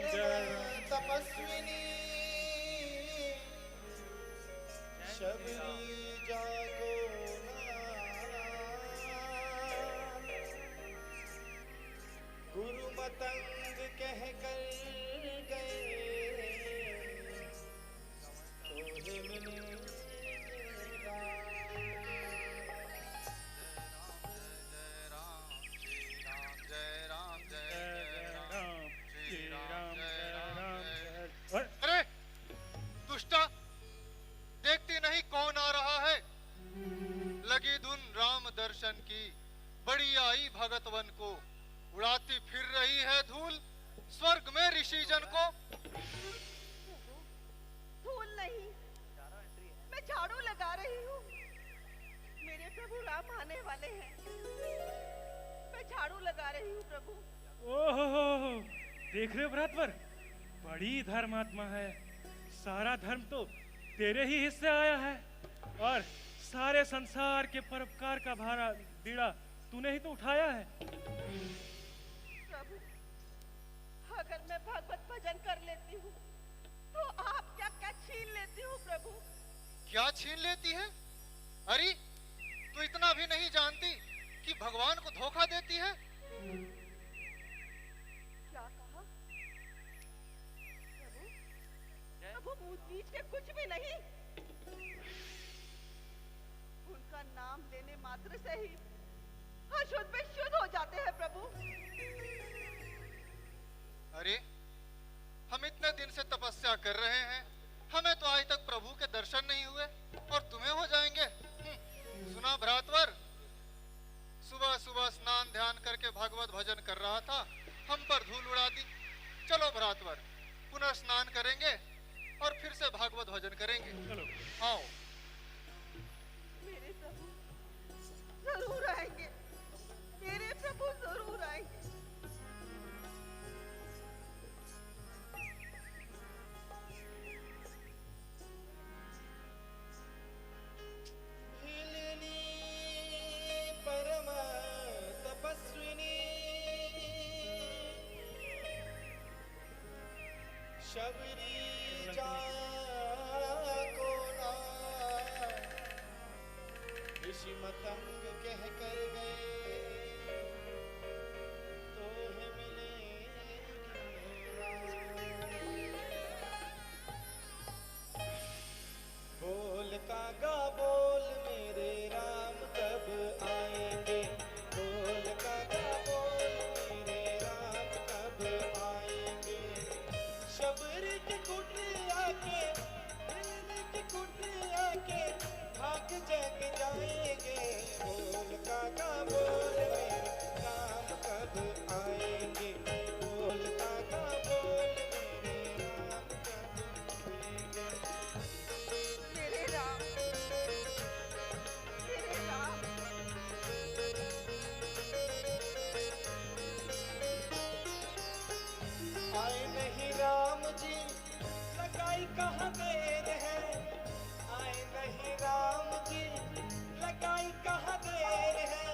परम तपस्विनी शबरी जागो गुरु मतंग कह कर गए तोहे मिलेगा। अरे दुष्टा, देखती नहीं कौन आ रहा है? लगी धुन राम दर्शन की, बड़ी आई भगतवन को, उड़ाती फिर रही है धूल स्वर्ग में ऋषि जन को। धूल नहीं, मैं झाड़ू लगा रही हूँ। मेरे प्रभु राम आने वाले हैं, मैं झाड़ू लगा रही हूँ प्रभु। ओहो, देख रहे हो भ्रातवर, बड़ी धर्मात्मा है। सारा धर्म तो तेरे ही हिस्से आया है और सारे संसार के परोपकार का भारा बीड़ा तूने ही तो उठाया है। प्रभु, अगर मैं भगवत भजन कर लेती हूँ तो आप क्या क्या छीन लेती हूँ प्रभु? क्या छीन लेती है? अरे तू इतना भी नहीं जानती कि भगवान को धोखा देती है। क्या कहा? प्रभु, प्रभु मुंह बीच के कुछ भी नहीं। उनका नाम लेने मात्र से ही अशुद्ध में शुद्ध हो जाते हैं प्रभु। अरे हम इतने दिन से तपस्या कर रहे हैं, हमें तो आज तक प्रभु के दर्शन नहीं हुए और तुम्हें हो जाएंगे। सुना भ्रातवर, सुबह सुबह स्नान ध्यान करके भागवत भजन कर रहा था, हम पर धूल उड़ा दी। चलो भ्रातवर, पुनः स्नान करेंगे और फिर से भागवत भजन करेंगे। चलो आओ। मेरे प्रभु जरूर आएंगे, मेरे प्रभु जरूर आएंगे। हिलनी परम तपस्विनी शबरी जागो ना ऋषि मतंग कह कर गए तोहे मिलेगी। बोल कागा बोल मेरे राम कब आएंगे, बोल कागा बोल मेरे राम कब आएंगे। शबरी की कुटिया के दिल्ली की कुटिया के भाग जग जाएंगे। बोल कागा बोल मेरे राम कब आएंगे, बोल कागा बोल मेरे राम कब आएंगे। मेरे राम, मेरे राम। आए नहीं राम जी लगाई कहाँ देर है, आए नहीं राम जी लगाई कहाँ देर है।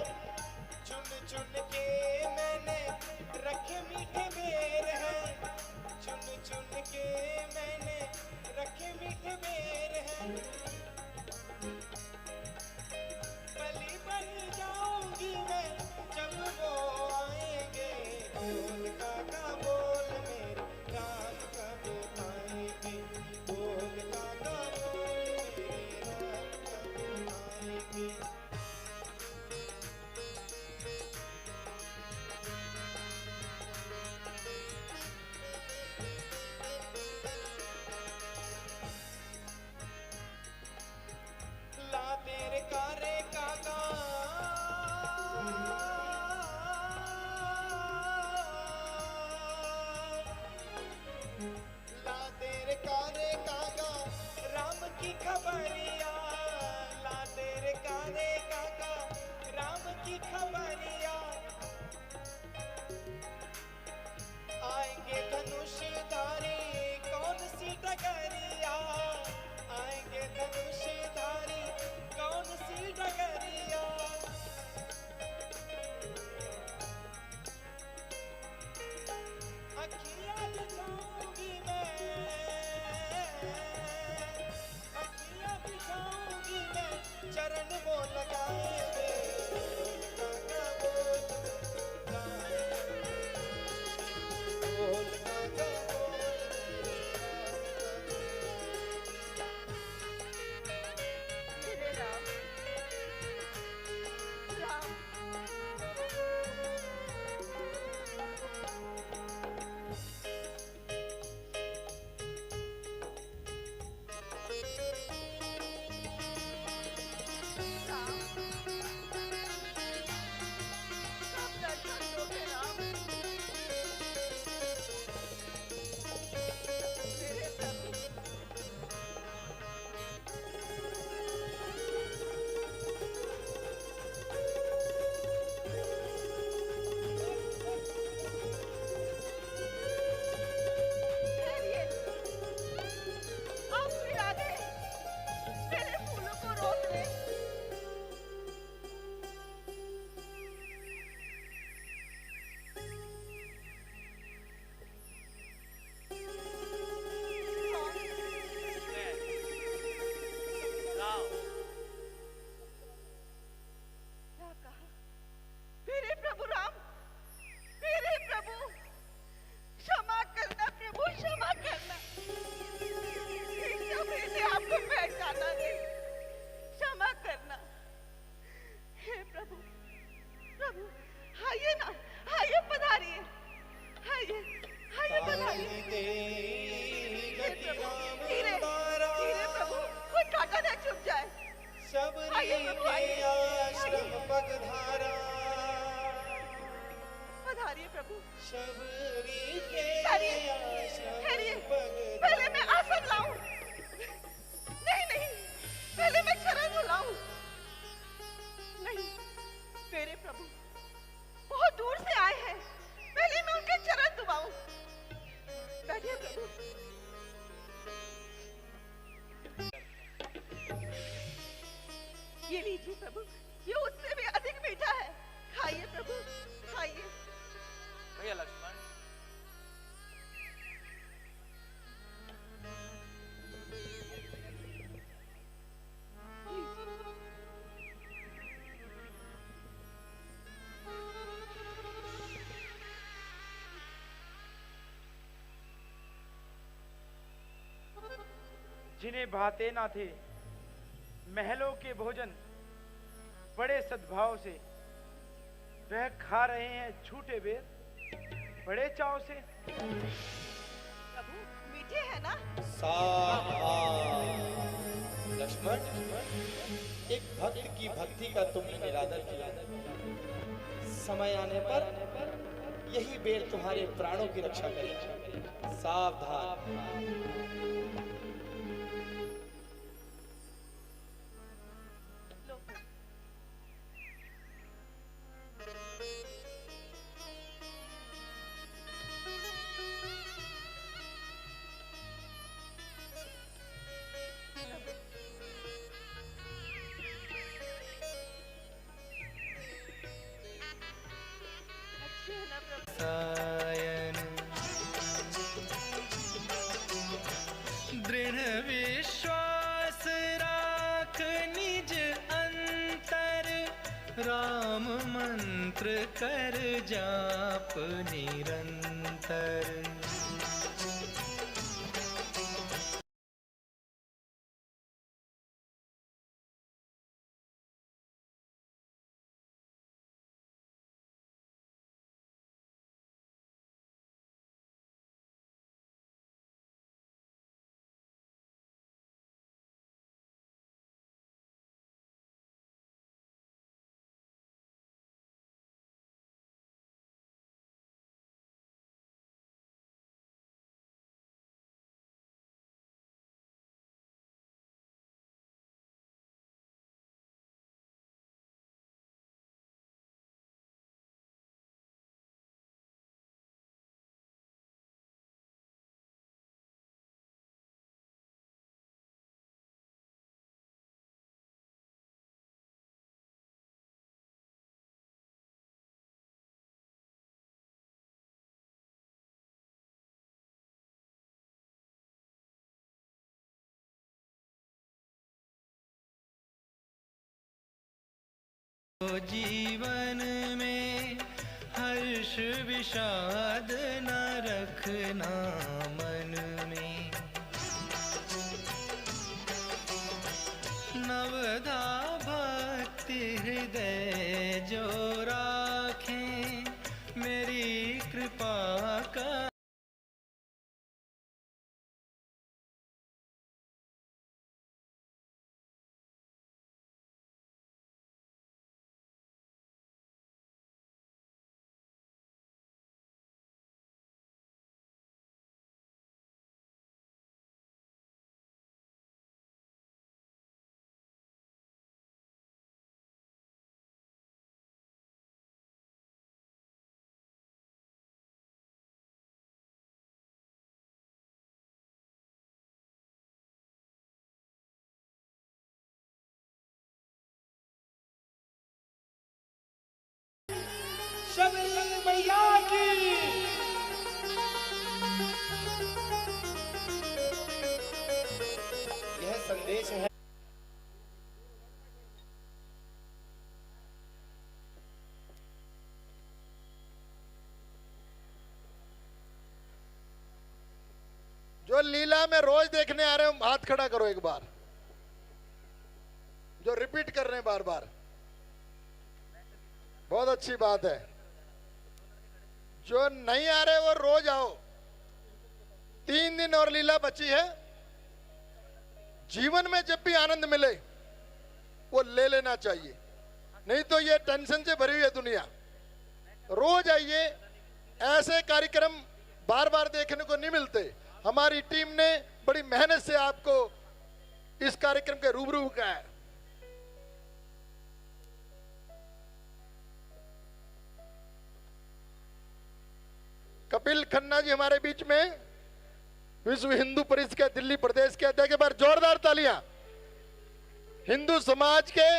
आइए प्रभु, आइए। आश्रम पगधारा पधारिए प्रभु। शबरी के ठहरिए, आश्रम ठहरिए। पगधारा। पहले मैं आसन लाऊं। नहीं नहीं, पहले मैं चरण धुलाऊं। नहीं, मेरे प्रभु बहुत दूर से आए हैं, पहले मैं उनके चरण दुबाऊं। बैठिए प्रभु। ये लीजिए प्रभु, ये उससे भी अधिक मीठा है। खाइए प्रभु, खाइए। भैया लक्ष्मण, जिन्हें भाते ना थे महलों के भोजन, बड़े सद्भाव से वह खा रहे हैं छूटे बेर बड़े चाव से। प्रभु मीठे हैं ना? सावधान लक्ष्मण, एक भक्त की भक्ति का तुमने निरादर किया। समय आने पर यही बेर तुम्हारे प्राणों की रक्षा करेगा। सावधान। लो। अच्छे हैं ना प्रभु? दृढ़ विश्वास राख निज अंतर, राम मंत्र कर जाप निरंतर। जीवन में हर्ष विषाद न रखना मन में, नवधा भक्ति हृदय जो राखें, मेरी कृपा का शबरी मैया की। यह संदेश है जो लीला में रोज देखने आ रहे हो, हाथ खड़ा करो एक बार। जो रिपीट कर रहे हैं बार बार, बहुत अच्छी बात है। जो नहीं आ रहे वो रोज आओ। 3 दिन और लीला बची है। जीवन में जब भी आनंद मिले वो ले लेना चाहिए, नहीं तो ये टेंशन से भरी हुई है दुनिया। रोज आइए, ऐसे कार्यक्रम बार बार देखने को नहीं मिलते। हमारी टीम ने बड़ी मेहनत से आपको इस कार्यक्रम के रूबरू किया है। कपिल खन्ना जी हमारे बीच में, विश्व हिंदू परिषद के दिल्ली प्रदेश के अध्यक्ष। एक बार जोरदार तालियां। हिंदू समाज के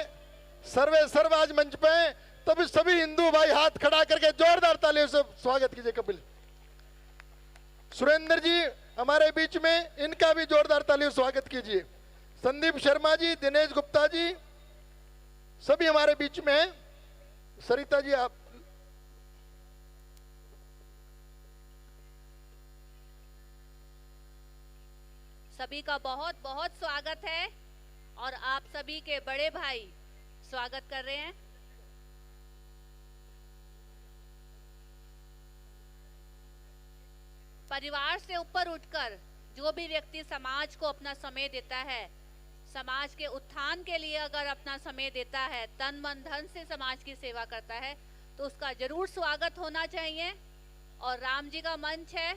सर्वे सर्व आज मंच पे, तभी सभी हिंदू भाई हाथ खड़ा करके जोरदार तालियों से स्वागत कीजिए कपिल। सुरेंद्र जी हमारे बीच में, इनका भी जोरदार तालियों से स्वागत कीजिए। संदीप शर्मा जी, दिनेश गुप्ता जी, सभी हमारे बीच में हैं। सरिता जी आप। सभी का बहुत बहुत स्वागत है और आप सभी के बड़े भाई स्वागत कर रहे हैं। परिवार से ऊपर उठकर जो भी व्यक्ति समाज को अपना समय देता है, समाज के उत्थान के लिए अगर अपना समय देता है, तन मन धन से समाज की सेवा करता है, तो उसका जरूर स्वागत होना चाहिए। और राम जी का मंच है,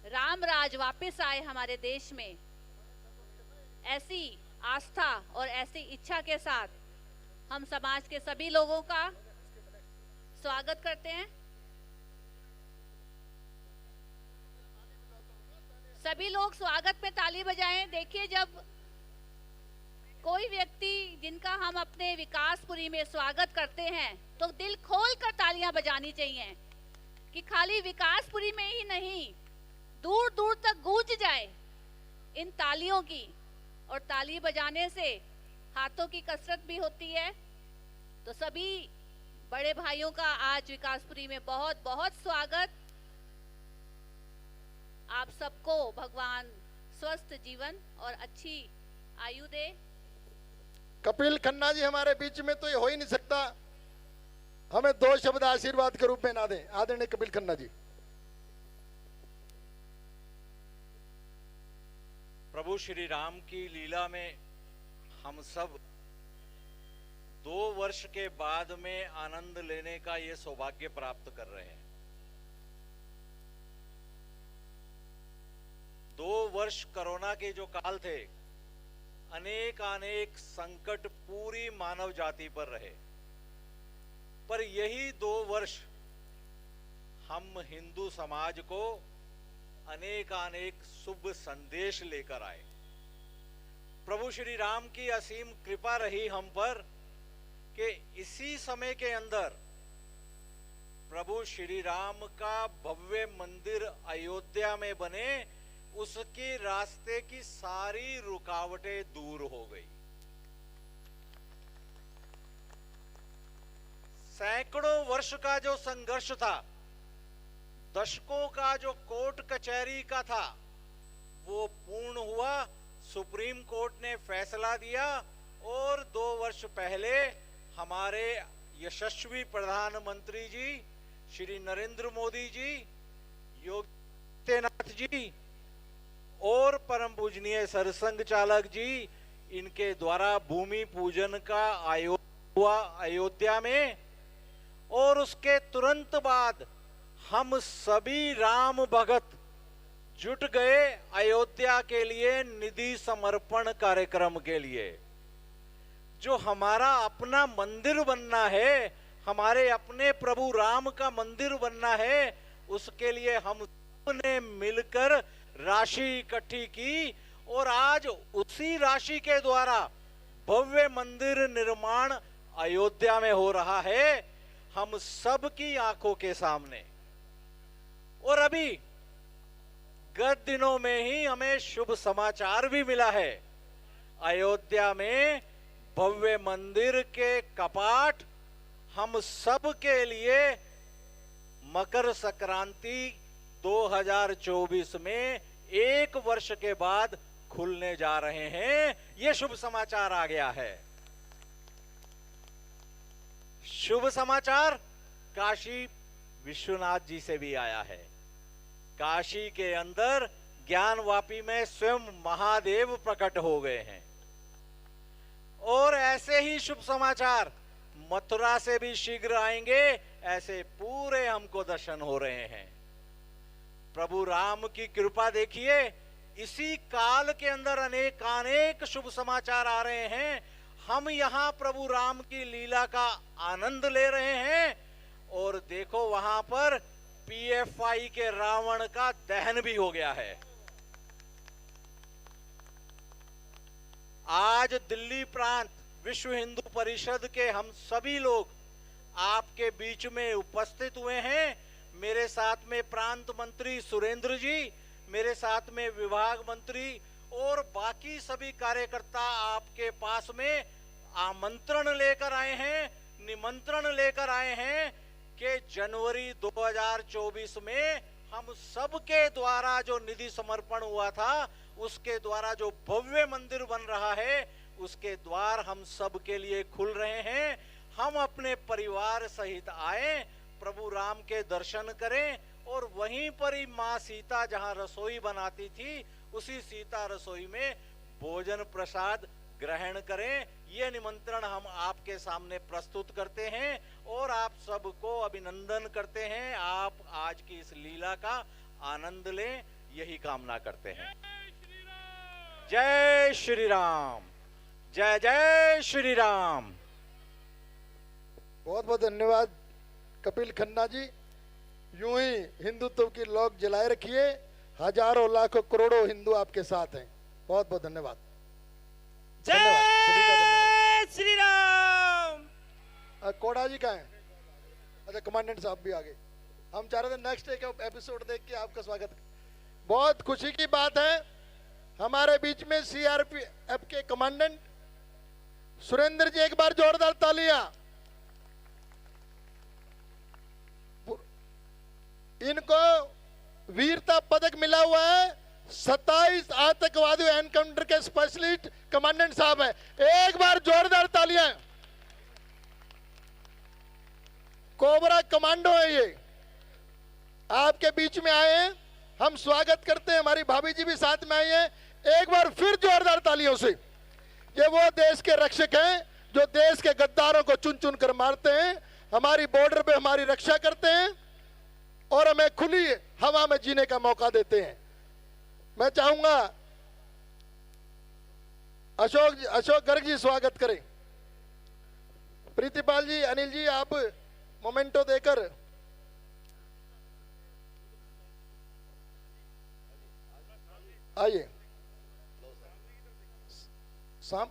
राम राज वापस आए हमारे देश में, ऐसी आस्था और ऐसी इच्छा के साथ हम समाज के सभी लोगों का स्वागत करते हैं। सभी लोग स्वागत में ताली बजाएं। देखिए, जब कोई व्यक्ति जिनका हम अपने विकासपुरी में स्वागत करते हैं तो दिल खोल कर तालियां बजानी चाहिए, कि खाली विकासपुरी में ही नहीं, दूर दूर तक गूंज जाए इन तालियों की। और ताली बजाने से हाथों की कसरत भी होती है। तो सभी बड़े भाइयों का आज विकासपुरी में बहुत बहुत स्वागत। आप सबको भगवान स्वस्थ जीवन और अच्छी आयु दे। कपिल खन्ना जी हमारे बीच में तो ये हो ही नहीं सकता, हमें दो शब्द आशीर्वाद के रूप में ना दें। आदरणीय कपिल खन्ना जी। प्रभु श्री राम की लीला में हम सब 2 वर्ष के बाद में आनंद लेने का ये सौभाग्य प्राप्त कर रहे हैं। 2 वर्ष कोरोना के जो काल थे, अनेक संकट पूरी मानव जाति पर रहे, पर यही 2 वर्ष हम हिंदू समाज को अनेक शुभ संदेश लेकर आए। प्रभु श्री राम की असीम कृपा रही हम पर कि इसी समय के अंदर प्रभु श्री राम का भव्य मंदिर अयोध्या में बने, उसके रास्ते की सारी रुकावटें दूर हो गई। सैकड़ों वर्ष का जो संघर्ष था, दशकों का जो कोर्ट कचहरी का था, वो पूर्ण हुआ। सुप्रीम कोर्ट ने फैसला दिया और 2 वर्ष पहले हमारे यशस्वी प्रधानमंत्री जी श्री नरेंद्र मोदी जी, योगी आदित्यनाथ जी और परम पूजनीय सरसंघ चालक जी, इनके द्वारा भूमि पूजन का आयोजन हुआ अयोध्या में। और उसके तुरंत बाद हम सभी राम भगत जुट गए अयोध्या के लिए निधि समर्पण कार्यक्रम के लिए। जो हमारा अपना मंदिर बनना है, हमारे अपने प्रभु राम का मंदिर बनना है, उसके लिए हम सबने मिलकर राशि इकट्ठी की और आज उसी राशि के द्वारा भव्य मंदिर निर्माण अयोध्या में हो रहा है, हम सबकी आंखों के सामने। और अभी गत दिनों में ही हमें शुभ समाचार भी मिला है। अयोध्या में भव्य मंदिर के कपाट हम सब के लिए मकर संक्रांति 2024 में 1 वर्ष के बाद खुलने जा रहे हैं। ये शुभ समाचार आ गया है। शुभ समाचार काशी विश्वनाथ जी से भी आया है। काशी के अंदर ज्ञानवापी में स्वयं महादेव प्रकट हो गए हैं और ऐसे ही शुभ समाचार मथुरा से भी शीघ्र आएंगे, ऐसे पूरे हमको दर्शन हो रहे हैं। प्रभु राम की कृपा देखिए, इसी काल के अंदर अनेक शुभ समाचार आ रहे हैं। हम यहाँ प्रभु राम की लीला का आनंद ले रहे हैं और देखो वहां पर पीएफआई के रावण का दहन भी हो गया है। आज दिल्ली प्रांत विश्व हिंदू परिषद के हम सभी लोग आपके बीच में उपस्थित हुए हैं। मेरे साथ में प्रांत मंत्री सुरेंद्र जी, मेरे साथ में विभाग मंत्री और बाकी सभी कार्यकर्ता आपके पास में आमंत्रण लेकर आए हैं, निमंत्रण लेकर आए हैं कि जनवरी 2024 में हम सबके द्वारा जो निधि समर्पण हुआ था, उसके द्वारा जो भव्य मंदिर बन रहा है, उसके द्वार हम सब के लिए खुल रहे हैं। हम अपने परिवार सहित आए, प्रभु राम के दर्शन करें और वहीं पर ही माँ सीता जहाँ रसोई बनाती थी, उसी सीता रसोई में भोजन प्रसाद ग्रहण करें। ये निमंत्रण हम आपके सामने प्रस्तुत करते हैं और आप सबको अभिनंदन करते हैं। आप आज की इस लीला का आनंद लें, यही कामना करते हैं। जय श्री राम, जय जय श्री राम। बहुत बहुत धन्यवाद कपिल खन्ना जी। यूं ही हिंदुत्व की लौक जलाए रखिए। हजारों लाखों करोड़ों हिंदू आपके साथ हैं। बहुत बहुत धन्यवाद। जय श्री राम। कोड़ा जी कहाँ हैं? अच्छा, कमांडेंट साहब भी आ गए। हम चाह रहे थे नेक्स्ट एक एपिसोड देख के आपका स्वागत। बहुत खुशी की बात है, हमारे बीच में सीआरपीएफ के कमांडेंट सुरेंद्र जी, एक बार जोरदार तालियां। इनको वीरता पदक मिला हुआ है। 27 आतंकवादियों एनकाउंटर के स्पेशलिस्ट कमांडेंट साहब हैं। एक बार जोरदार तालियां। कोबरा कमांडो है ये, आपके बीच में आए हैं, हम स्वागत करते हैं। हमारी भाभी जी भी साथ में आई हैं। एक बार फिर जोरदार तालियों से। ये वो देश के रक्षक हैं जो देश के गद्दारों को चुन चुन कर मारते हैं, हमारी बॉर्डर पे हमारी रक्षा करते हैं और हमें खुली हवा में जीने का मौका देते हैं। मैं चाहूंगा अशोक गर्ग जी स्वागत करें। प्रीतिपाल जी, अनिल जी, आप मोमेंटो देकर आइए।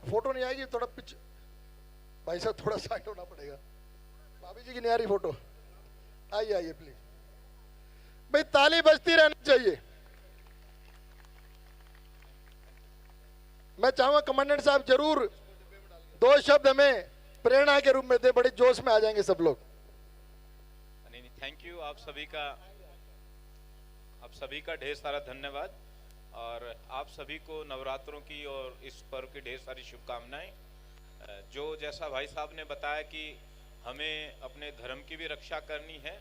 फोटो नहीं आएगी, थोड़ा पीछे भाई साहब, थोड़ा साइड होना पड़ेगा। भाभी जी की नहीं आ रही फोटो। आइए आइए प्लीज भाई, ताली बजती रहनी चाहिए। मैं चाहूंगा कमांडेंट साहब जरूर 2 शब्द हमें प्रेरणा के रूप में दे, बड़े जोश में आ जाएंगे सब लोग। नहीं, थैंक यू। आप सभी का ढेर सारा धन्यवाद और आप सभी को नवरात्रों की और इस पर्व की ढेर सारी शुभकामनाएं। जो जैसा भाई साहब ने बताया कि हमें अपने धर्म की भी रक्षा करनी है,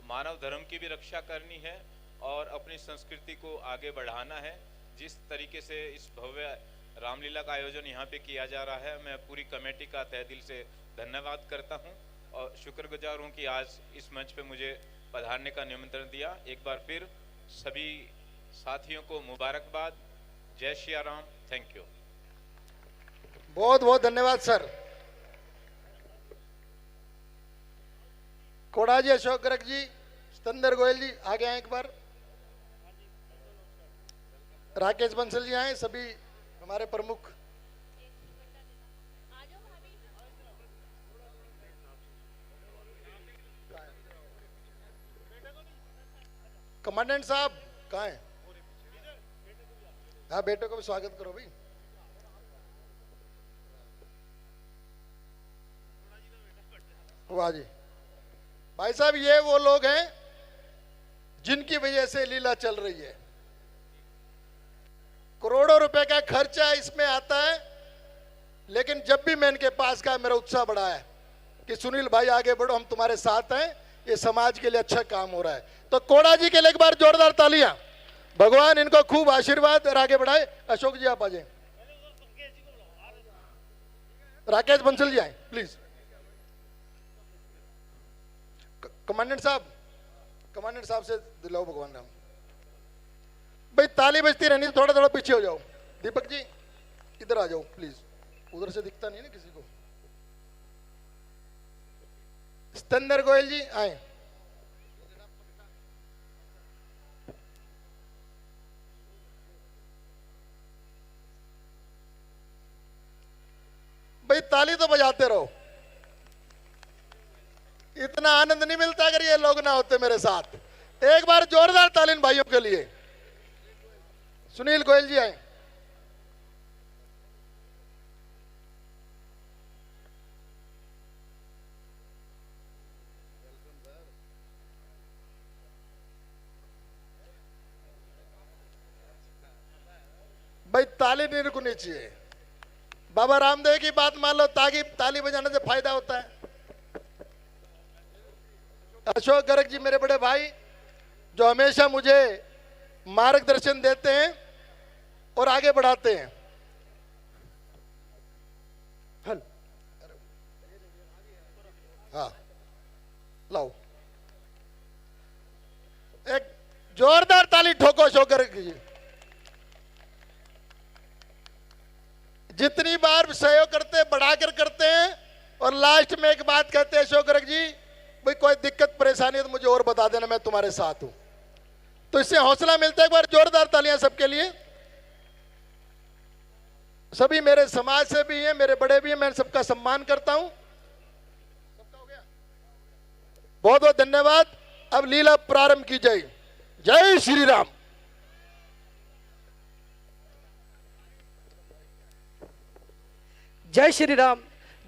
मानव धर्म की भी रक्षा करनी है और अपनी संस्कृति को आगे बढ़ाना है। जिस तरीके से इस भव्य रामलीला का आयोजन यहाँ पे किया जा रहा है, मैं पूरी कमेटी का तहे दिल से धन्यवाद करता हूँ और शुक्रगुजार हूँ कि आज इस मंच पे मुझे पधारने का निमंत्रण दिया। एक बार फिर सभी साथियों को मुबारकबाद। जय श्री राम। Thank you. बहुत बहुत धन्यवाद सर। कोड़ा जी, अशोक गर्ग जी, स्तंदर गोयल जी आगे आए एक बार। राकेश बंसल जी आए, सभी हमारे प्रमुख। कमांडेंट साहब कहाँ हैं? हाँ, बेटे को भी स्वागत करो भाई। वाह जी भाई साहब, ये वो लोग हैं जिनकी वजह से लीला चल रही है। करोड़ों रुपए का खर्चा इसमें आता है, लेकिन जब भी मैं इनके पास गया मेरा उत्साह बढ़ा है कि सुनील भाई आगे बढ़ो, हम तुम्हारे साथ हैं, ये समाज के लिए अच्छा काम हो रहा है। तो कोड़ा जी के लिए एक बार जोरदार तालियां। भगवान इनको खूब आशीर्वाद और आगे बढ़ाए। अशोक जी आप आ जाए। राकेश बंसल जी आए प्लीज। कमांडेंट साहब से दिलाओ भगवान राम। भाई ताली बजती रहनी, थोड़ा थोड़ा पीछे हो जाओ। दीपक जी इधर आ जाओ प्लीज, उधर से दिखता नहीं ना किसी को। स्तंदर गोयल जी आए। भाई ताली तो बजाते रहो, इतना आनंद नहीं मिलता अगर ये लोग ना होते मेरे साथ। एक बार जोरदार ताली इन भाइयों के लिए। सुनील गोयल जी आए। भाई ताली नहीं रुकनी चाहिए। बाबा रामदेव की बात मान लो, ताकि ताली बजाने से फायदा होता है। अशोक गर्ग जी मेरे बड़े भाई, जो हमेशा मुझे मार्गदर्शन देते हैं और आगे बढ़ाते हैं। हल हाँ लाओ, एक जोरदार ताली ठोको अशोक गर्ग जी। जितनी बार सहयोग करते हैं बढ़ाकर करते हैं, और लास्ट में एक बात कहते हैं अशोक गर्ग जी, भाई कोई दिक्कत परेशानी है तो मुझे और बता देना, मैं तुम्हारे साथ हूं। तो इससे हौसला मिलता है। एक बार जोरदार तालियां सबके लिए। सभी मेरे समाज से भी हैं, मेरे बड़े भी हैं, मैं सबका सम्मान करता हूं। सबका हो गया, बहुत बहुत धन्यवाद। अब लीला प्रारंभ की जाए। जय श्री राम। जय श्री राम,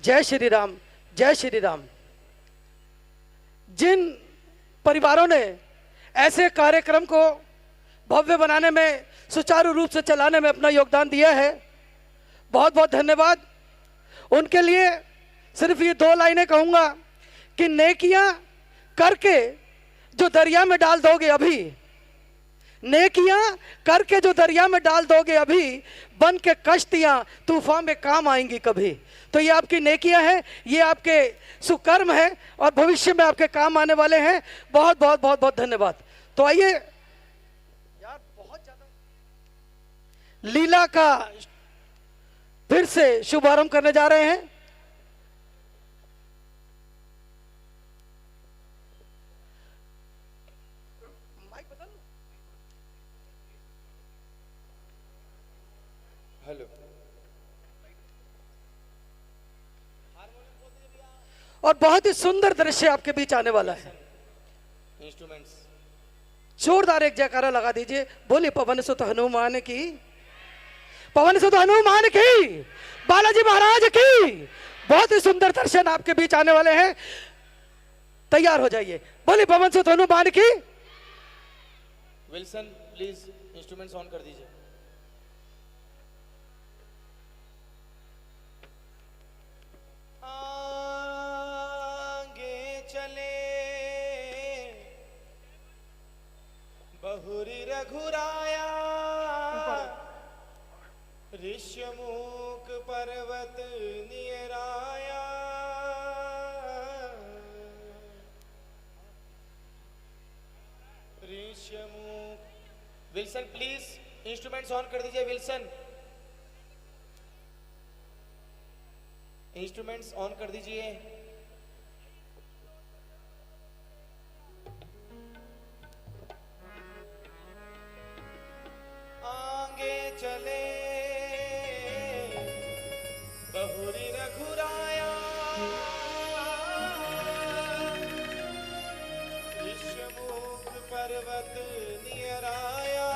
जय श्री राम, जय श्री राम। जिन परिवारों ने ऐसे कार्यक्रम को भव्य बनाने में, सुचारू रूप से चलाने में अपना योगदान दिया है, बहुत बहुत धन्यवाद। उनके लिए सिर्फ ये 2 लाइनें कहूँगा कि नेकियां करके जो दरिया में डाल दोगे अभी, नेकियां करके जो दरिया में डाल दोगे अभी, बन के कश्तियां तूफान में काम आएंगी कभी। तो ये आपकी नेकियां हैं, ये आपके सुकर्म है और भविष्य में आपके काम आने वाले हैं। बहुत बहुत बहुत बहुत धन्यवाद। तो आइए यार, बहुत ज्यादा लीला का फिर से शुभारंभ करने जा रहे हैं। हेलो। और बहुत ही सुंदर दृश्य आपके बीच आने वाला है। इंस्ट्रूमेंट्स जोरदार एक जयकारा लगा दीजिए। बोले पवन सुत हनुमान की, पवन सुत हनुमान की, बालाजी महाराज की। बहुत ही सुंदर दर्शन आपके बीच आने वाले हैं। तैयार हो जाइए। बोले पवन सुत हनुमान की। विल्सन प्लीज इंस्ट्रूमेंट्स ऑन कर दीजिए। बहुरी रघुराया ऋष्यमुख पर्वत नियराया। Rishyamukh. Wilson please instruments on कर दीजिए। विल्सन इंस्ट्रूमेंट्स ऑन कर दीजिए। चले बहुरी रघुराया ऋष्यमुख पर्वत नियराया।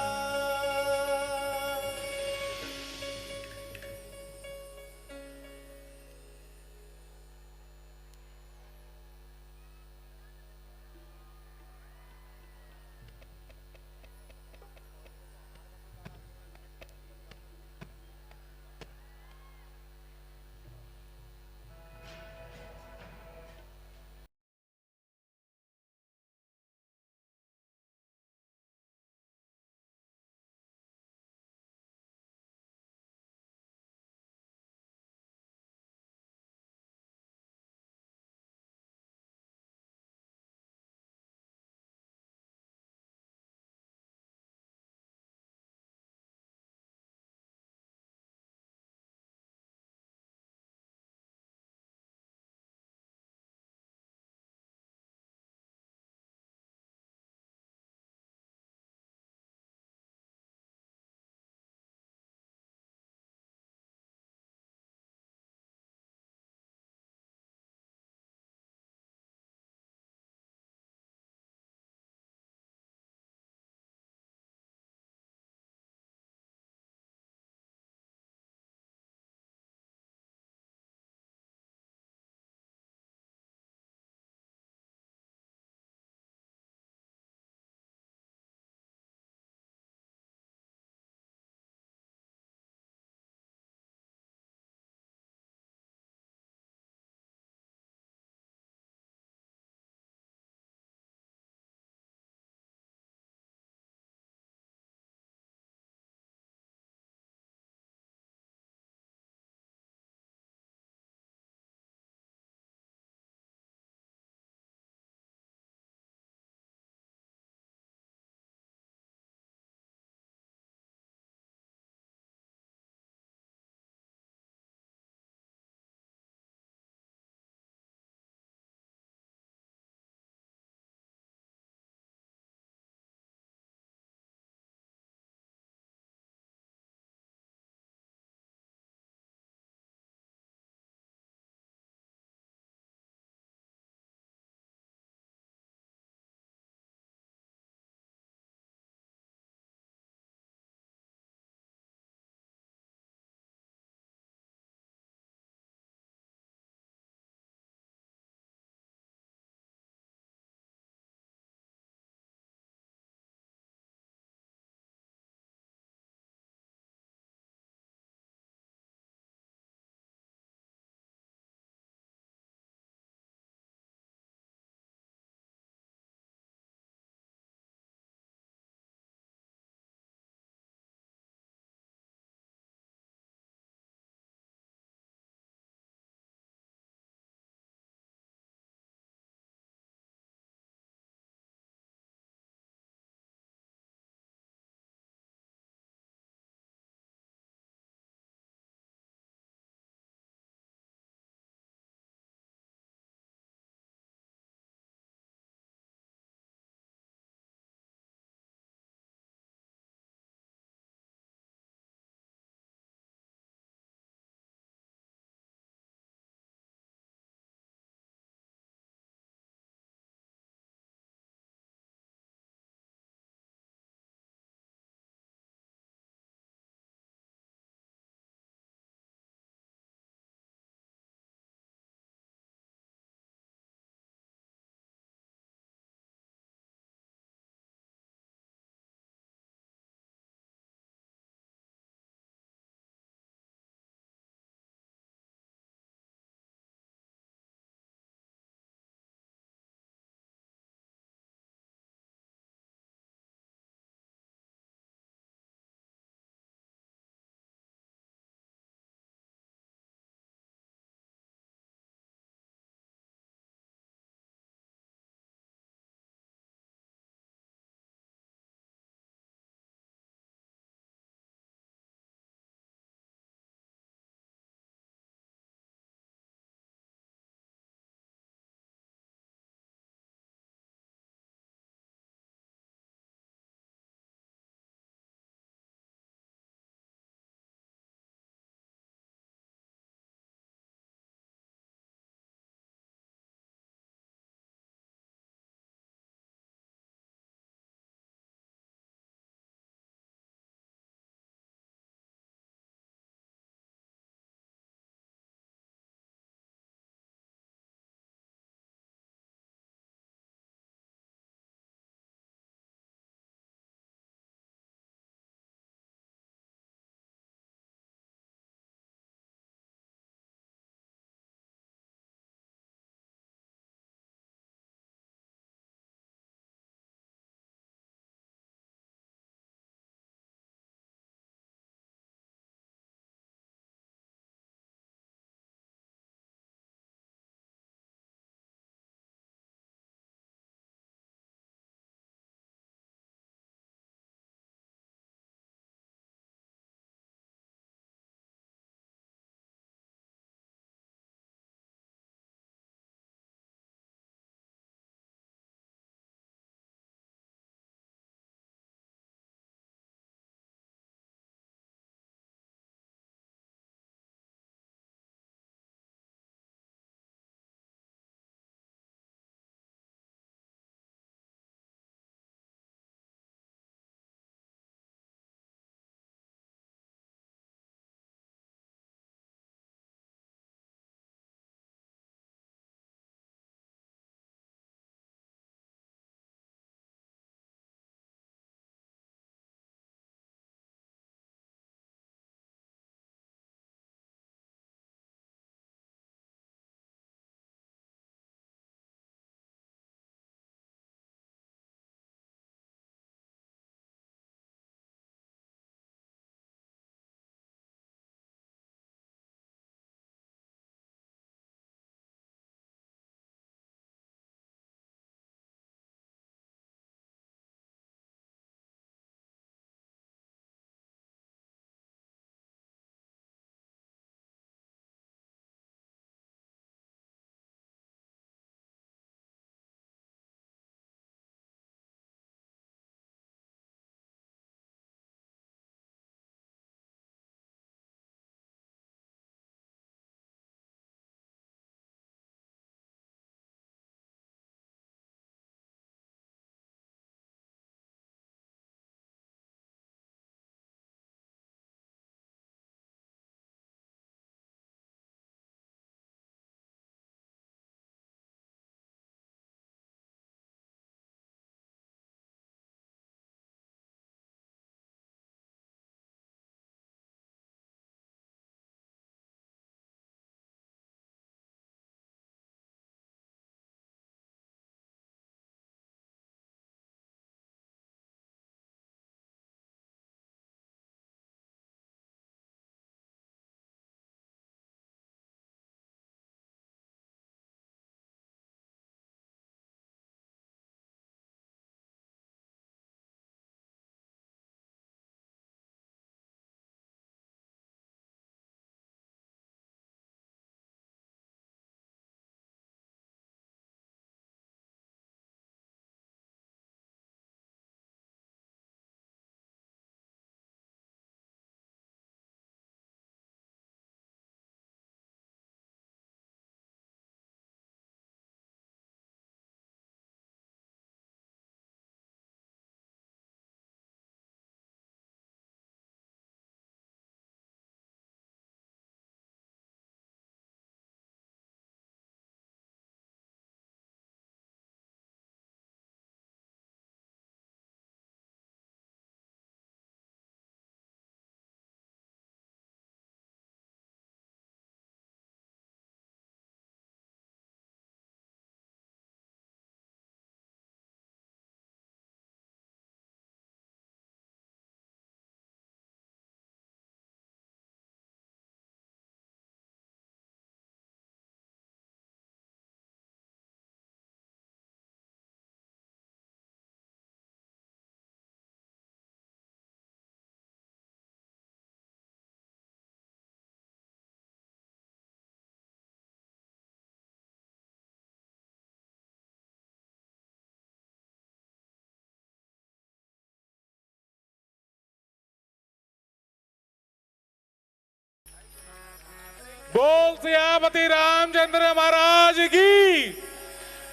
सियापति रामचंद्र महाराज की,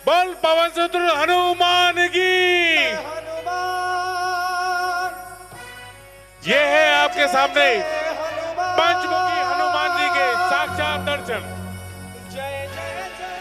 बोल पवन सुत्र हनुमान की। ये है आपके सामने पंचमुखी हनुमान जी के साक्षात दर्शन। जय जय जय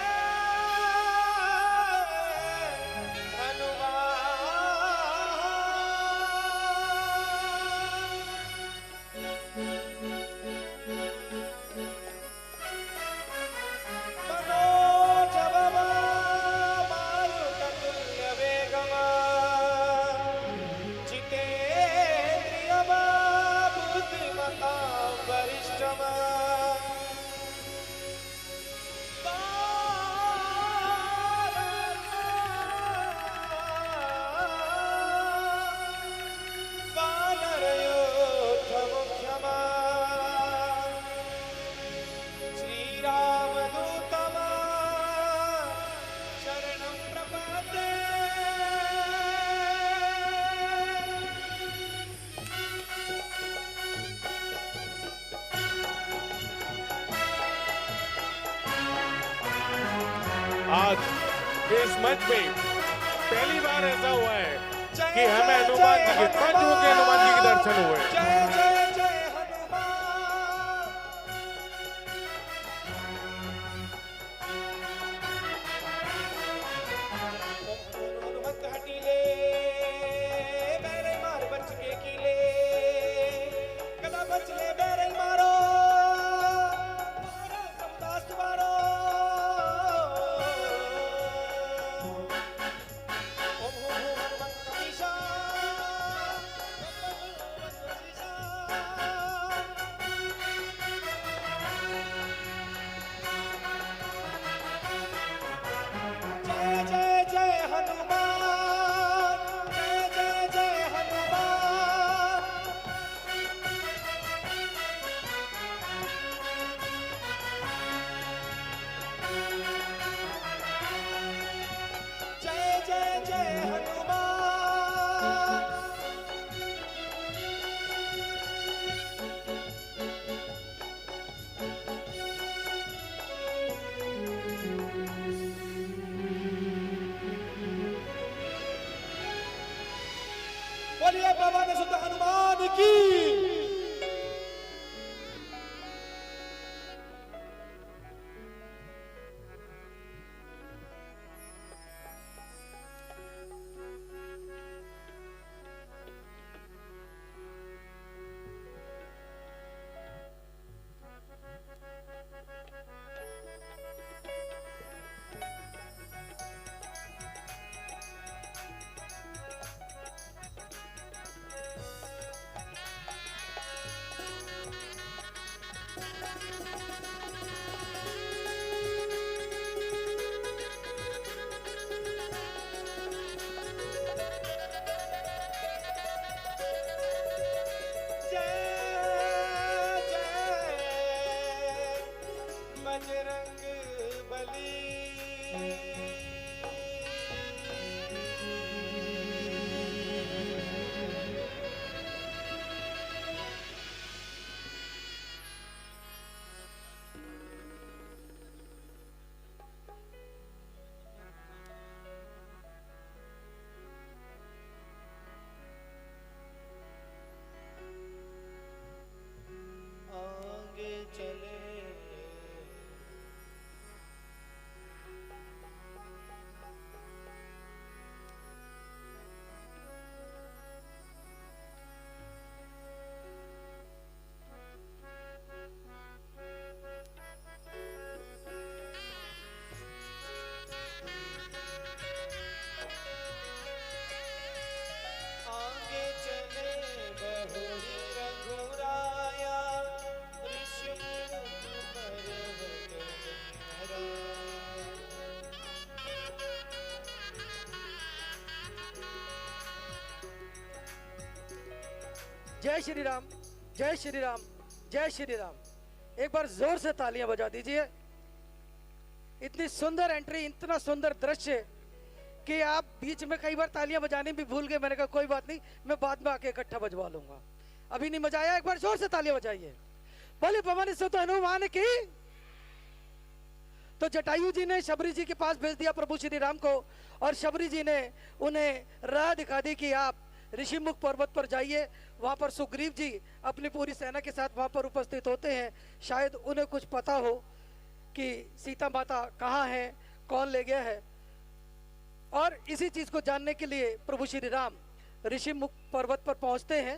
आज इस मंच पे पहली बार ऐसा हुआ है कि हमें हनुमान जी के पंचमुखी हनुमान जी के दर्शन हुए। जय जय जय हनुमत हटीले बैरे मार बच के कीले कदा बचले बैरे मारो दास मारो जय जय जय हनुमान जय जय जय हनुमान जय जय जय हनुमान बोलिए बाबा ने सुधा हनुमान की। बजरंग बली आगे चले आगे चले बहुरी रघुराया ऋषिमुख पर्वत हरा। जय श्री राम, जय श्री राम, जय श्री राम। एक बार जोर से तालियां बजा दीजिए। इतनी सुंदर एंट्री, इतना सुंदर दृश्य कि आप बीच में कई बार तालियां बजाने भी भूल गए। मैंने कहा कोई बात नहीं, मैं बाद में आके इकट्ठा बजवा लूंगा। अभी नहीं बजाया, एक बार जोर से तालियां बजाइए। बोले पवन सुत हनुमान की, तो जटायु जी ने शबरी जी के पास भेज दिया प्रभु श्री राम को, और शबरी जी ने उन्हें राह दिखा दी कि आप ऋषिमुख पर्वत पर जाइए। वहां पर सुग्रीव जी अपनी पूरी सेना के साथ वहां पर उपस्थित होते हैं। शायद उन्हें कुछ पता हो कि सीता माता कहाँ है, कौन ले गया है, और इसी चीज को जानने के लिए प्रभु श्री राम ऋषिमुख पर्वत पर पहुंचते हैं।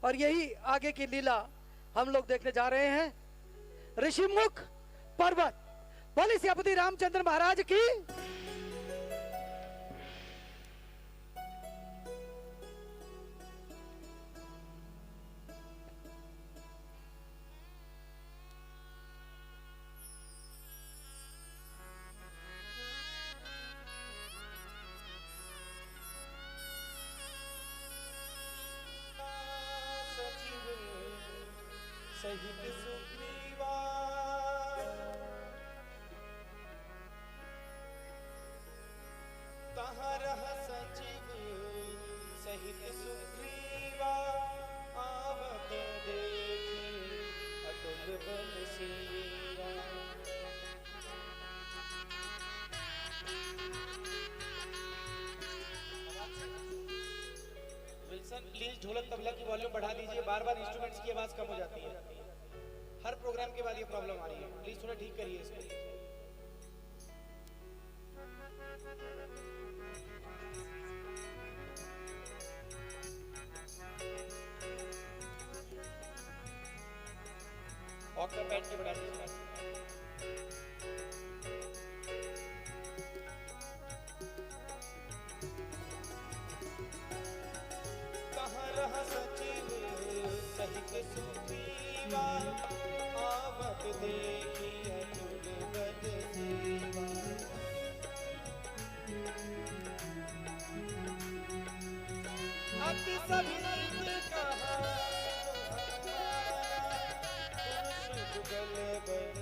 और यही आगे की लीला हम लोग देखने जा रहे हैं। ऋषिमुख पर्वत। बोले सियापति रामचंद्र महाराज की। सहित सुग्रीवा तहाँ रह सचिव सहित सुग्रीवा आवत देखे अतुल बल सेवा। विल्सन प्लीज ढोलक तबला की वॉल्यूम बढ़ा दीजिए, बार बार इंस्ट्रूमेंट्स की आवाज कम हो जाती है। हर प्रोग्राम के बाद ये प्रॉब्लम आ रही है, प्लीज थोड़ा ठीक करिए इसको। ऑक्टेव बैठ के बढ़ा दीजिए। कहाँ रहा सचिव सहित सुग्रीवा आवत देखी अतुल बल सेवा। अति सभित कहा पुरुष बल बल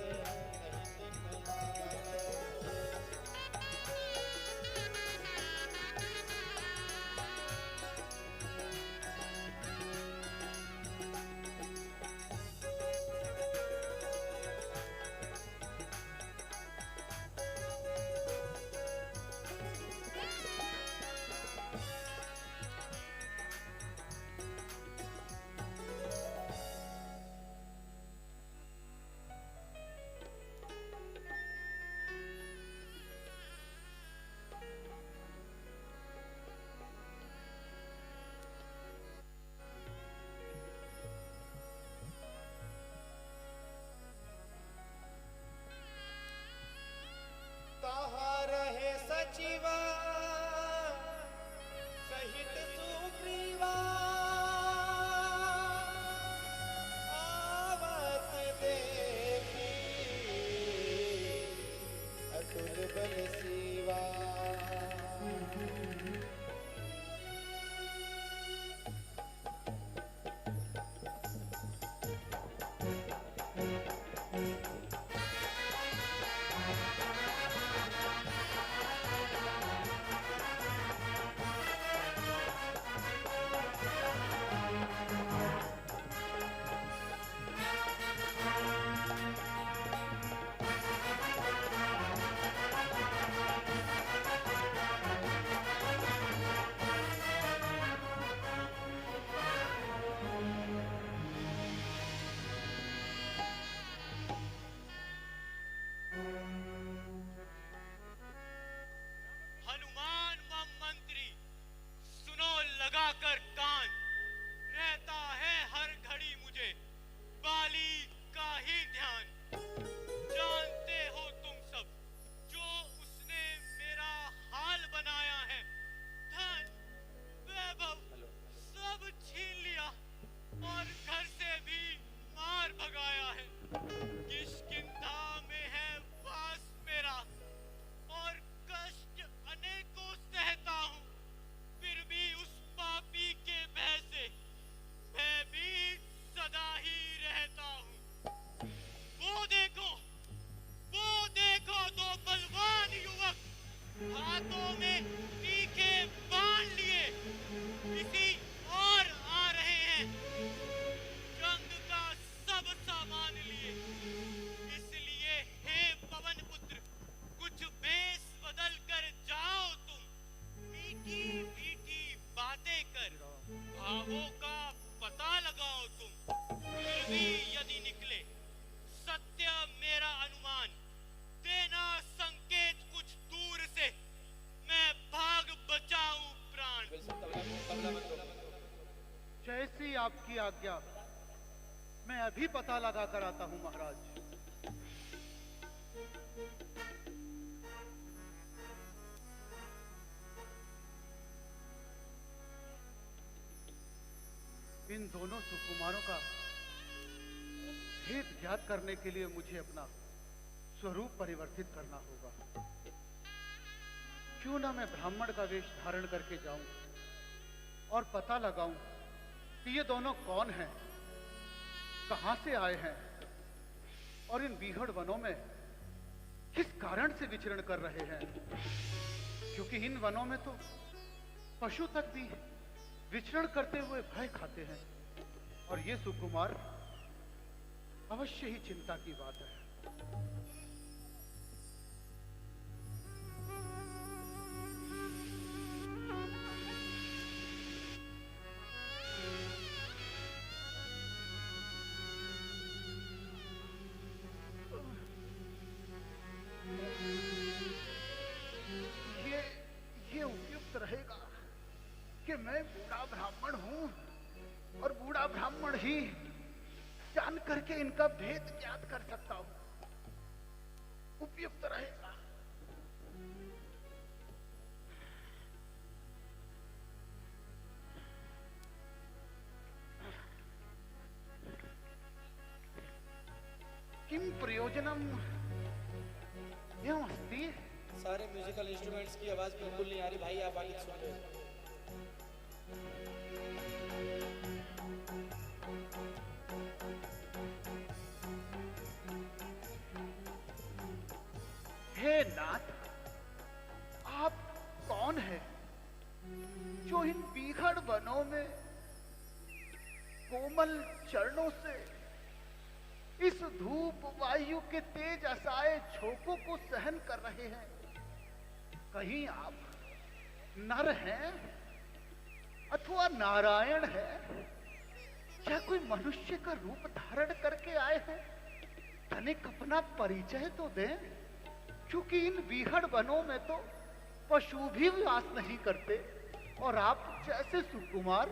आज्ञा मैं अभी पता लगा कर आता हूं महाराज। इन दोनों सुकुमारों का भेद ज्ञात करने के लिए मुझे अपना स्वरूप परिवर्तित करना होगा। क्यों ना मैं ब्राह्मण का वेश धारण करके जाऊं और पता लगाऊं कि ये दोनों कौन हैं, कहां से आए हैं और इन बीहड़ वनों में किस कारण से विचरण कर रहे हैं। क्योंकि इन वनों में तो पशु तक भी विचरण करते हुए भय खाते हैं और ये सुकुमार अवश्य ही चिंता की बात है। ये उपयुक्त रहेगा कि मैं बूढ़ा ब्राह्मण हूं और बूढ़ा ब्राह्मण ही जान करके इनका भेद ज्ञात कर सकता हूं। उपयुक्त रहेगा। किम प्रयोजनम एवं अस्ति। सारे म्यूजिकल इंस्ट्रूमेंट्स की आवाज बिल्कुल नहीं आ रही भाई, आप आगे सुन लो। हे नाथ, आप कौन हैं जो इन बीहड़ वनों में कोमल चरणों से इस धूप वायु के तेज असाए झोंकों को सहन कर रहे हैं। कहीं आप नर हैं अथवा नारायण है या कोई मनुष्य का रूप धारण करके आए हैं? तनिक अपना परिचय तो दें, क्योंकि इन बीहड़ वनों में तो पशु भी वास नहीं करते और आप जैसे सुकुमार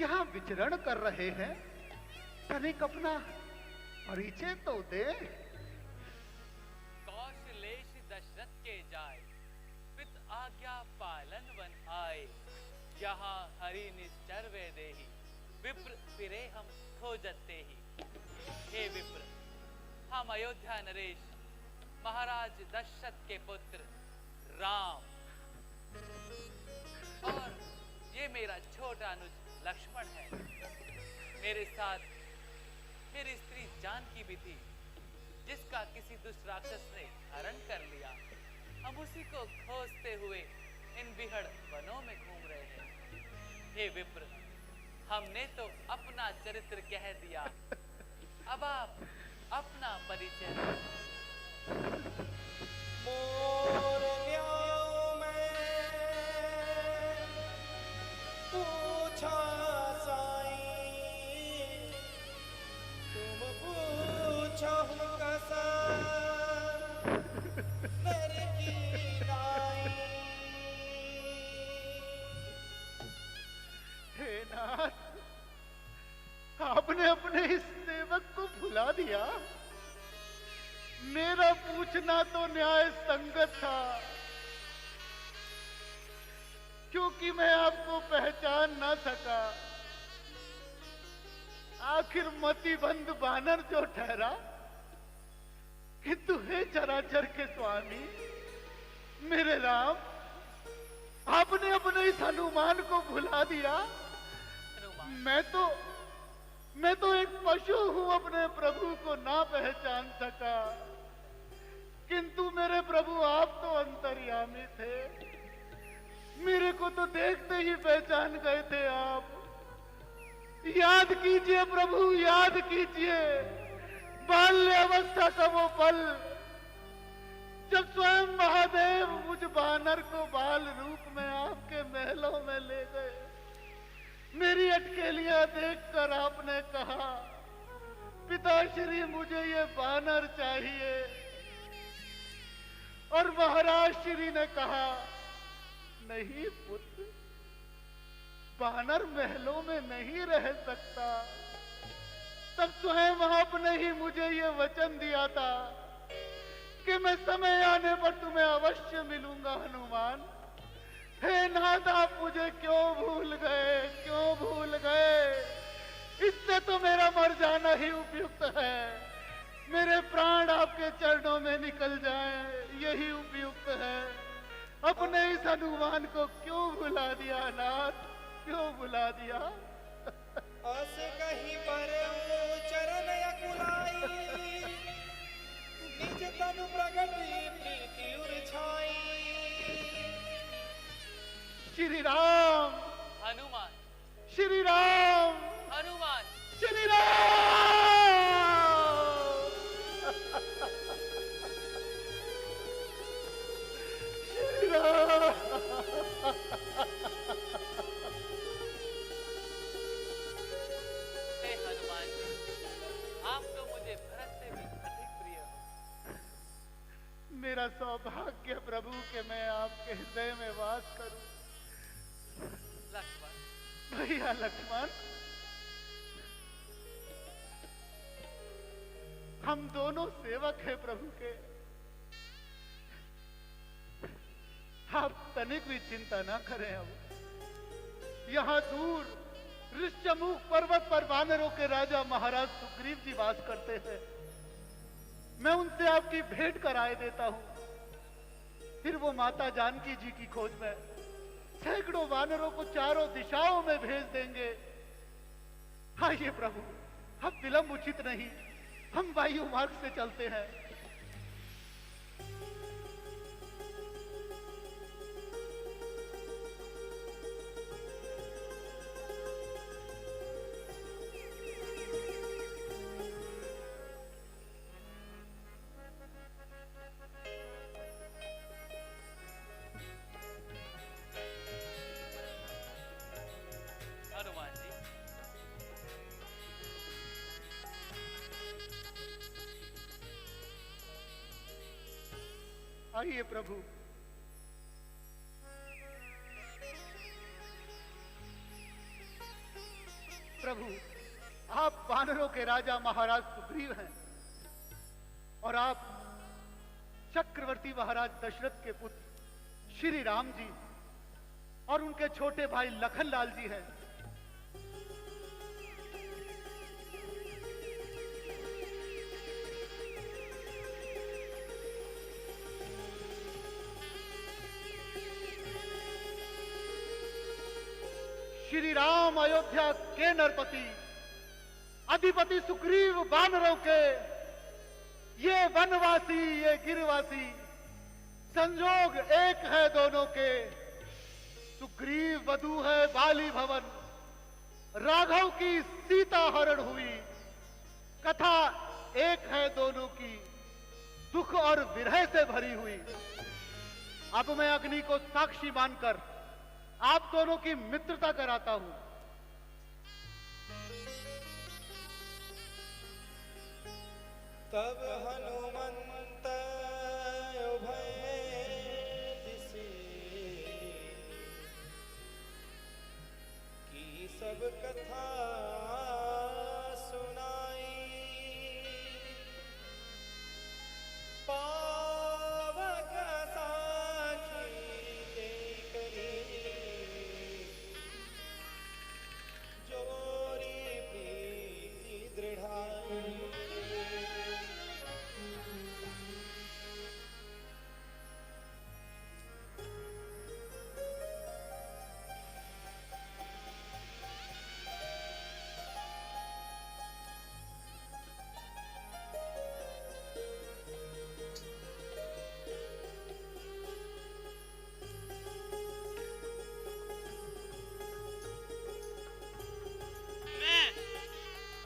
यहाँ विचरण कर रहे हैं। तनिक अपना परिचय तो दे। कौशलेश दशरथ के जाए, पित आज्ञा पालन वन आए। यहाँ हरि निश्चर वे देही, विप्र फिरे हम खोजते ही। हे विप्र, हम अयोध्या नरेश महाराज दशरथ के पुत्र राम और ये मेरा छोटा अनुज लक्ष्मण है। मेरे साथ मेरी स्त्री जानकी भी थी, जिसका किसी दुष्ट राक्षस ने हरण कर लिया। हम उसी को खोजते हुए इन बिहड़ वनों में घूम रहे हैं। हे विप्र, हमने तो अपना चरित्र कह दिया, अब आप अपना परिचय दें। मोर न्याय में पूछा साईं, तुम पूछो कसा मेरे की नाई। हे नाथ, आपने अपने इस सेवक को भुला दिया। मेरा पूछना तो न्याय संगत था, क्योंकि मैं आपको पहचान ना सका। आखिर मतिबंद बानर जो ठहरा, किंतु हे चराचर के स्वामी मेरे राम, आपने अपने इस हनुमान को भुला दिया। मैं तो एक पशु हूं, अपने प्रभु को ना पहचान सका। किंतु मेरे प्रभु आप तो अंतर्यामी थे, मेरे को तो देखते ही पहचान गए थे आप। याद कीजिए प्रभु, याद कीजिए बाल्य अवस्था का वो पल जब स्वयं महादेव मुझ बानर को बाल रूप में आपके महलों में ले गए। मेरी अटकेलियां देखकर आपने कहा, पिताश्री मुझे ये बानर चाहिए, और महाराज श्री ने कहा, नहीं पुत्र, वानर महलों में नहीं रह सकता, तब स्वयं आपने ही मुझे ये वचन दिया था कि मैं समय आने पर तुम्हें अवश्य मिलूंगा हनुमान। हे नाथ, आप मुझे क्यों भूल गए, क्यों भूल गए? इससे तो मेरा मर जाना ही उपयुक्त है। मेरे प्राण आपके चरणों में निकल जाएं, यही उपयुक्त है। अपने इस हनुमान को क्यों भुला दिया नाथ, क्यों भुला दिया? अस कहीं पर चरण अकुलाई, निज तनु प्रगति प्रीति उरछाई। श्री राम हनुमान, श्री राम हनुमान, श्री राम। श्री राम। हे हनुमान जी, आप तो मुझे भरत से भी अधिक प्रिय हो। मेरा सौभाग्य प्रभु के मैं आपके हृदय में वास करूं। लक्ष्मण, भैया लक्ष्मण, हम दोनों सेवक हैं प्रभु के। आप तनिक भी चिंता ना करें। अब यहाँ दूर ऋष्यमुख पर्वत पर वानरों के राजा महाराज सुग्रीव जी वास करते हैं। मैं उनसे आपकी भेंट कराए देता हूं। फिर वो माता जानकी जी की खोज में सैकड़ों वानरों को चारों दिशाओं में भेज देंगे। आइए प्रभु, अब विलंब उचित नहीं, हम वायु मार्ग से चलते हैं। हनुमान जी, आइए प्रभु। प्रभु, आप वानरों के राजा महाराज सुग्रीव हैं और आप चक्रवर्ती महाराज दशरथ के पुत्र श्री राम जी और उनके छोटे भाई लखनलाल जी हैं। श्री राम अयोध्या के नरपति, अधिपति सुग्रीव वानरों के, ये वनवासी ये गिरवासी, संजोग एक है दोनों के। सुग्रीव वधू है बाली भवन, राघव की सीता हरण हुई। कथा एक है दोनों की, दुख और विरह से भरी हुई। अब मैं अग्नि को साक्षी मानकर आप दोनों की मित्रता कराता हूं। तब हनुमंत उभय दिसे, की सब कथा सुनाई। पावक साखी देखरी, जोरी प्रीति दृढ़ाई।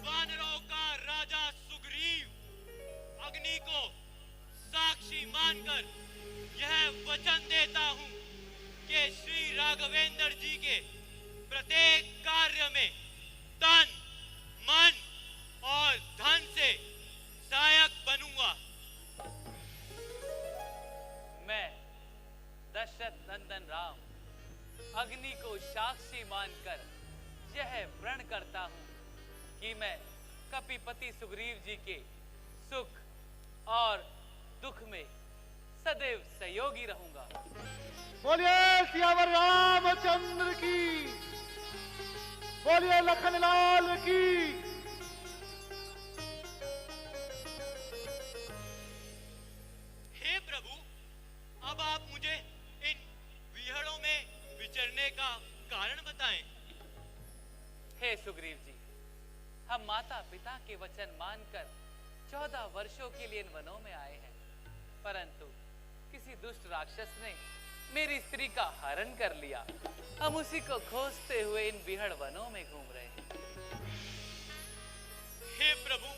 वानरों का राजा सुग्रीव अग्नि को साक्षी मानकर यह वचन देता हूं कि श्री राघवेंद्र जी के प्रत्येक कार्य में तन, मन और धन से सहायक बनूंगा। मैं दशरथ नंदन राम अग्नि को शास्त्र साक्षी मानकर यह प्रण करता हूं कि मैं कपिपति सुग्रीव जी के सुख और दुख में सदैव सहयोगी रहूंगा। बोलिए सियावर रामचंद्र की, बोलिए लखन लाल की। हे प्रभु, अब आप मुझे इन विहड़ों में विचरने का कारण बताएं। हे सुग्रीव जी, हम माता पिता के वचन मानकर 14 वर्षों के लिए इन वनों में आए हैं, परंतु किसी दुष्ट राक्षस ने मेरी स्त्री का हरण कर लिया। हम उसी को खोजते हुए इन बिहड़ वनों में घूम रहे हैं। हे प्रभु,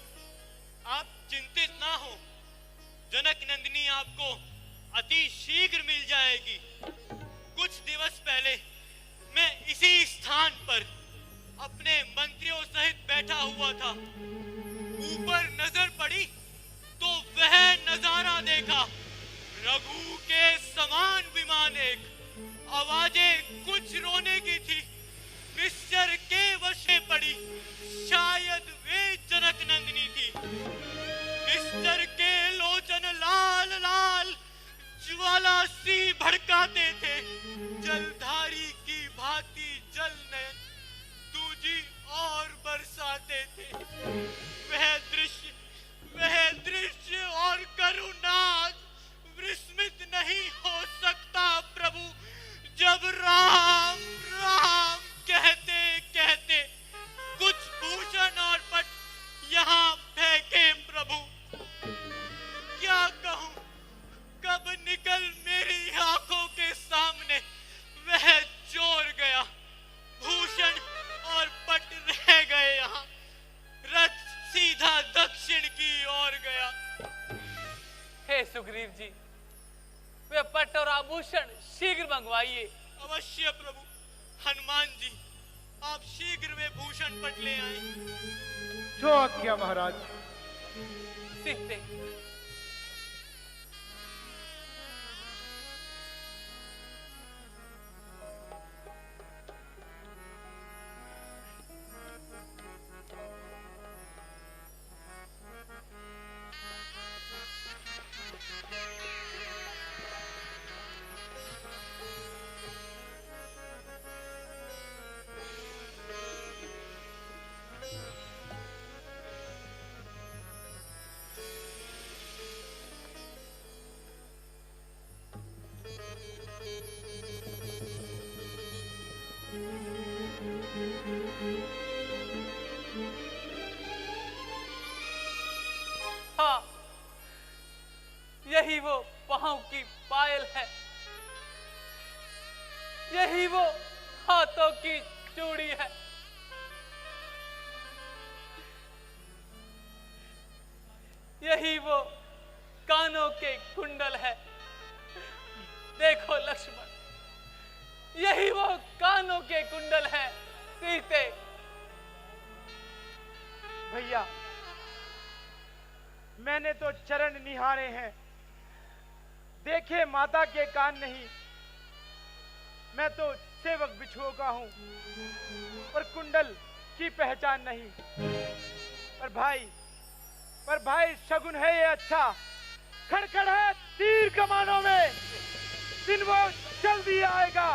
आप चिंतित ना हो, जनक नंदिनी आपको अति शीघ्र मिल जाएगी। कुछ दिवस पहले मैं इसी स्थान पर अपने मंत्रियों सहित बैठा हुआ था। ऊपर नजर पड़ी तो वह नजारा देखा, रघु के समान विमान एक। आवाजें कुछ रोने की थी, निश्चर के वशे पड़ी, शायद वे जनक नंदिनी थी। निश्चर के लोचन लाल लाल ज्वाला सी भड़काते थे, जलधारी की भांति जल नयन दूजी और बरसाते थे। वह दृश्य और करुणाग विस्मित नहीं हो सकता प्रभु, जब राम राम कहते कहते कुछ भूषण और पट यहाँ फेंके प्रभु। क्या कहूँ, कब निकल मेरी आंखों के सामने वह चोर गया, भूषण और पट रह गए यहाँ। रथ सीधा दक्षिण की ओर गया। हे सुग्रीव जी, वे पट और आभूषण शीघ्र मंगवाइए। अवश्य प्रभु। हनुमान जी, आप शीघ्र वे भूषण पट ले आए। जो आज्ञा महाराज। सीखते। हाँ, यही वो पांव की पायल है, यही वो हाथों की चूड़ी है, यही वो कानों के कुंडल है। देखो लक्ष्मण, यही वो कानों के कुंडल है। सीते। भैया, मैंने तो चरण निहारे हैं, देखे माता के कान नहीं। मैं तो सेवक बिछुओं का हूं, पर कुंडल की पहचान नहीं। पर भाई शगुन है ये अच्छा, खड़खड़ है तीर कमानों में। दिन वो जल्दी आएगा,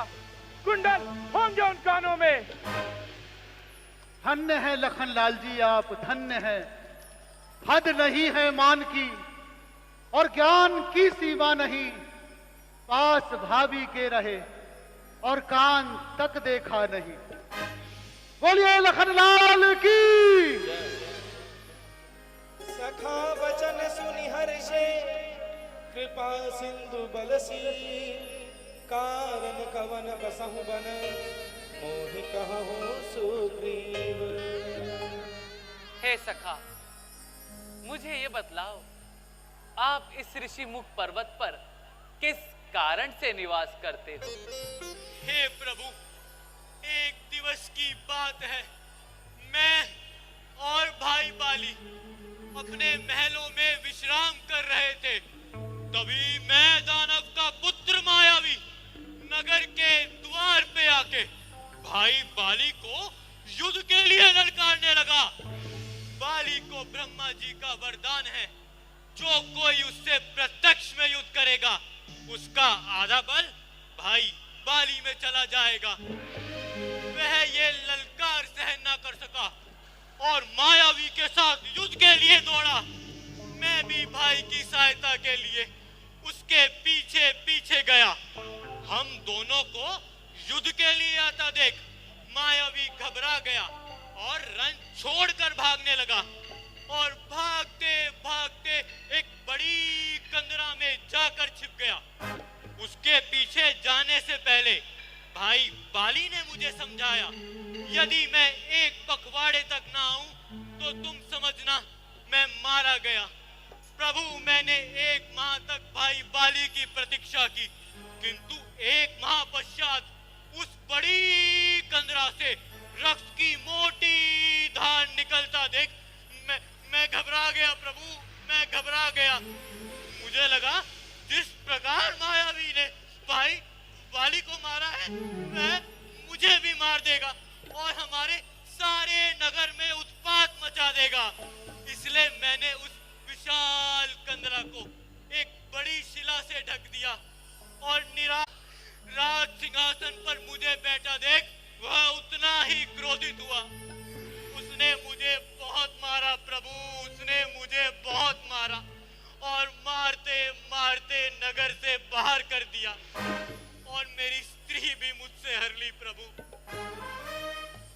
कुंडल होंगे उन कानों में। धन्य है लखन लाल जी, आप धन्य है। हद नहीं है मान की और ज्ञान की सीमा नहीं। पास भाभी के रहे और कान तक देखा नहीं। बोलिए लखन लाल की। सखा वचन सुनि हर्षे, कृपा सिंधु बलसी। कारण कवन बसहु बन, मोहि कहु सुग्रीव। हे सखा, मुझे ये बतलाओ, आप इस ऋषि मुख पर्वत पर किस कारण से निवास करते हो? हे प्रभु, एक दिवस की बात है, मैं और भाई बाली अपने महलों में विश्राम कर रहे थे। तभी मैं दानव का पुत्र मायावी नगर के द्वार पे आके भाई बाली को युद्ध के लिए ललकारने लगा। बाली को ब्रह्मा जी का वरदान है, जो कोई उससे प्रत्यक्ष में युद्ध करेगा उसका आधा बल भाई बाली में चला जाएगा। वह ये ललकार सहन ना कर सका और मायावी के साथ युद्ध के लिए दौड़ा। मैं भी भाई की सहायता के लिए उसके पीछे पीछे गया। हम दोनों को युद्ध के लिए आता देख मायावी घबरा गया और रन छोड़कर भागने लगा और भागते भागते एक बड़ी कंदरा में जाकर छिप गया। उसके पीछे जाने से पहले भाई बाली ने मुझे समझाया, यदि मैं एक पखवाड़े तक ना आऊं तो तुम समझना मैं मारा गया। प्रभु, मैंने 1 माह तक भाई बाली की प्रतीक्षा की, किंतु 1 माह पश्चात उस बड़ी कंदरा से रक्त की मोटी धार निकलता देख मैं घबरा गया। प्रभु, मैं घबरा गया। मुझे लगा जिस प्रकार मायावी ने भाई बाली को मारा है वह मुझे भी मार देगा और हमारे सारे नगर में उत्पात मचा देगा। इसलिए मैंने उस विशाल कंदरा को एक बड़ी शिला से ढक दिया और राज सिंहासन पर मुझे बैठा देख वह उतना ही क्रोधित हुआ। उसने मुझे बहुत मारा प्रभु, उसने मुझे बहुत मारा और मारते मारते नगर से बाहर कर दिया और मेरी स्त्री भी मुझसे हर ली प्रभु।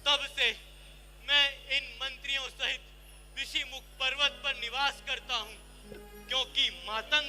तब से मैं इन मंत्रियों सहित ऋषिमुख पर्वत पर निवास करता हूँ, क्योंकि मातंग